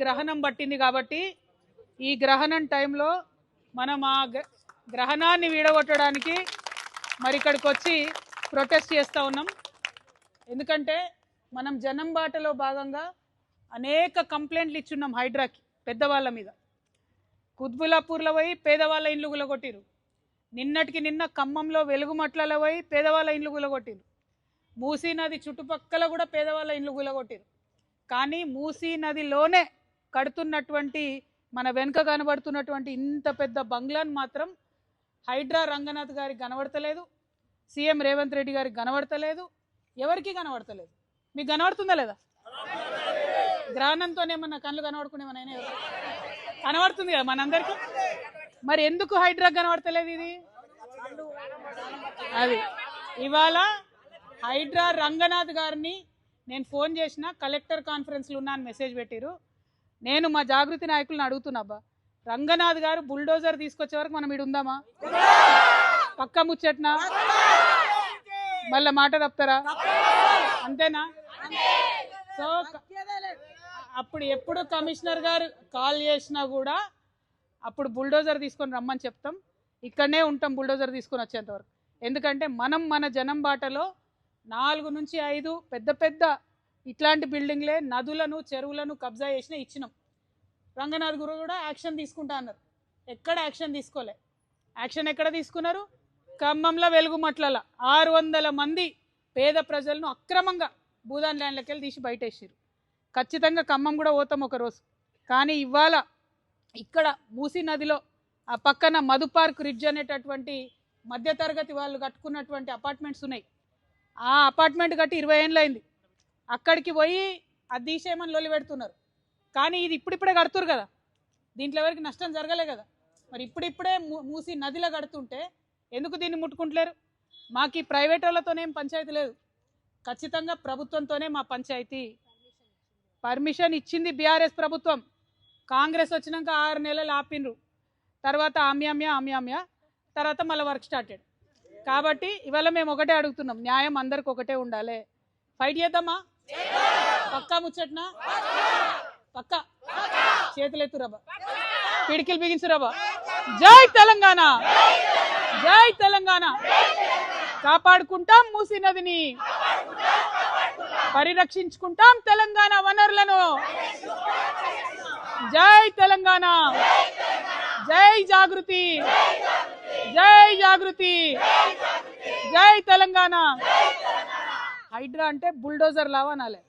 గ్రహణం పట్టింది కాబట్టి ఈ గ్రహణం టైంలో మనం ఆ గ్రహణాన్ని వీడగొట్టడానికి మరి ఇక్కడికి వచ్చి ప్రొటెస్ట్ చేస్తూ ఉన్నాం. ఎందుకంటే మనం జనం బాటలో భాగంగా అనేక కంప్లైంట్లు ఇచ్చున్నాం హైడ్రాకి పెద్దవాళ్ళ మీద. కుత్బులాపూర్లో పోయి పేదవాళ్ళ ఇండ్లు గులగొట్టిరు. నిన్నటికి నిన్న ఖమ్మంలో వెలుగుమట్లలో పోయి పేదవాళ్ళ ఇండ్లు గులగొట్టిరు. మూసీ నది చుట్టుపక్కల కూడా పేదవాళ్ళ ఇండ్లు గులగొట్టిరు. కానీ మూసీ నదిలోనే కడుతున్నటువంటి మన వెనుక కనబడుతున్నటువంటి ఇంత పెద్ద బంగ్లాను మాత్రం హైడ్రా రంగనాథ్ గారికి కనబడతలేదు, సీఎం రేవంత్ రెడ్డి గారికి కనబడతలేదు, ఎవరికి కనబడతలేదు. మీకు కనబడుతుందా లేదా? గ్రహణంతోనేమన్నా కళ్ళు కనబడుకునేమన్నా కనబడుతుంది కదా మనందరికీ. మరి ఎందుకు హైడ్రా కనబడతలేదు? ఇది అది ఇవాళ హైడ్రా రంగనాథ్ గారిని నేను ఫోన్ చేసిన, కలెక్టర్ కాన్ఫరెన్స్లో ఉన్నా అని మెసేజ్ పెట్టిరు. నేను మా జాగృతి నాయకులను అడుగుతున్నా, అబ్బా రంగనాథ్ గారు బుల్డోజర్ తీసుకొచ్చే వరకు మనం ఇడు ఉందామా? పక్క ముచ్చట్నా? మళ్ళీ మాట తప్పుతారా? అంతేనా? సో అప్పుడు ఎప్పుడు కమిషనర్ గారు కాల్ చేసినా కూడా అప్పుడు బుల్డోజర్ తీసుకొని రమ్మని చెప్తాం. ఇక్కడనే ఉంటాం బుల్డోజర్ తీసుకొని వచ్చేంత వరకు. ఎందుకంటే మనం మన జనం బాటలో 4 నుంచి 5 పెద్ద పెద్ద ఇట్లాంటి బిల్డింగ్లే నదులను చెరువులను కబ్జా చేసిన ఇచ్చినాం. రంగనాథ్ గురు కూడా యాక్షన్ తీసుకుంటా అన్నారు. ఎక్కడ యాక్షన్ తీసుకోలే. యాక్షన్ ఎక్కడ తీసుకున్నారు? ఖమ్మంలో వెలుగుమట్లలో 600 మంది పేద ప్రజలను అక్రమంగా భూదాన్ ల్యాండ్లకి వెళ్ళి తీసి బయటేసారు. ఖచ్చితంగా ఖమ్మం కూడా పోతాం ఒకరోజు. కానీ ఇవాళ ఇక్కడ మూసీ నదిలో ఆ పక్కన మధు పార్క్ రిడ్జ్ అనేటటువంటి మధ్యతరగతి వాళ్ళు కట్టుకున్నటువంటి అపార్ట్మెంట్స్ ఉన్నాయి. ఆ అపార్ట్మెంట్ కట్టి 20 ఏళ్ళు అయింది. అక్కడికి పోయి అది తీసేయమని లొల్లి పెడుతున్నారు. కానీ ఇది ఇప్పుడిప్పుడే కడుతురు కదా, దీంట్లో ఎవరికి నష్టం జరగలే కదా. మరి ఇప్పుడిప్పుడే మూసీ నదిలో కడుతుంటే ఎందుకు దీన్ని ముట్టుకుంటలేరు? మాకు ఈ ప్రైవేట్ వాళ్ళతోనేం పంచాయతీ లేదు, ఖచ్చితంగా ప్రభుత్వంతోనే మా పంచాయతీ. పర్మిషన్ ఇచ్చింది బీఆర్ఎస్ ప్రభుత్వం. కాంగ్రెస్ వచ్చినాక 6 నెలలు ఆపిన్రు. తర్వాత ఆమ్యామ్య తర్వాత మళ్ళీ వర్క్ స్టార్టెడ్. కాబట్టి ఇవాళ మేము ఒకటే అడుగుతున్నాం, న్యాయం అందరికి ఒకటే ఉండాలి. ఫైట్ చేద్దామా? పక్కా ముచ్చట్నా? పక్కా చేతులు ఎత్తురబ్బా, పిడికిలు బిగించురబ్బా. జై తెలంగాణ, జై తెలంగాణ. కాపాడుకుంటాం మూసీ నదిని, పరిరక్షించుకుంటాం తెలంగాణ వనరులను. జై తెలంగాణ, జై జాగృతి, జై జాగృతి, జై తెలంగాణ. హైడ్రా అంటే బుల్డోజర్ లావా అనాలి.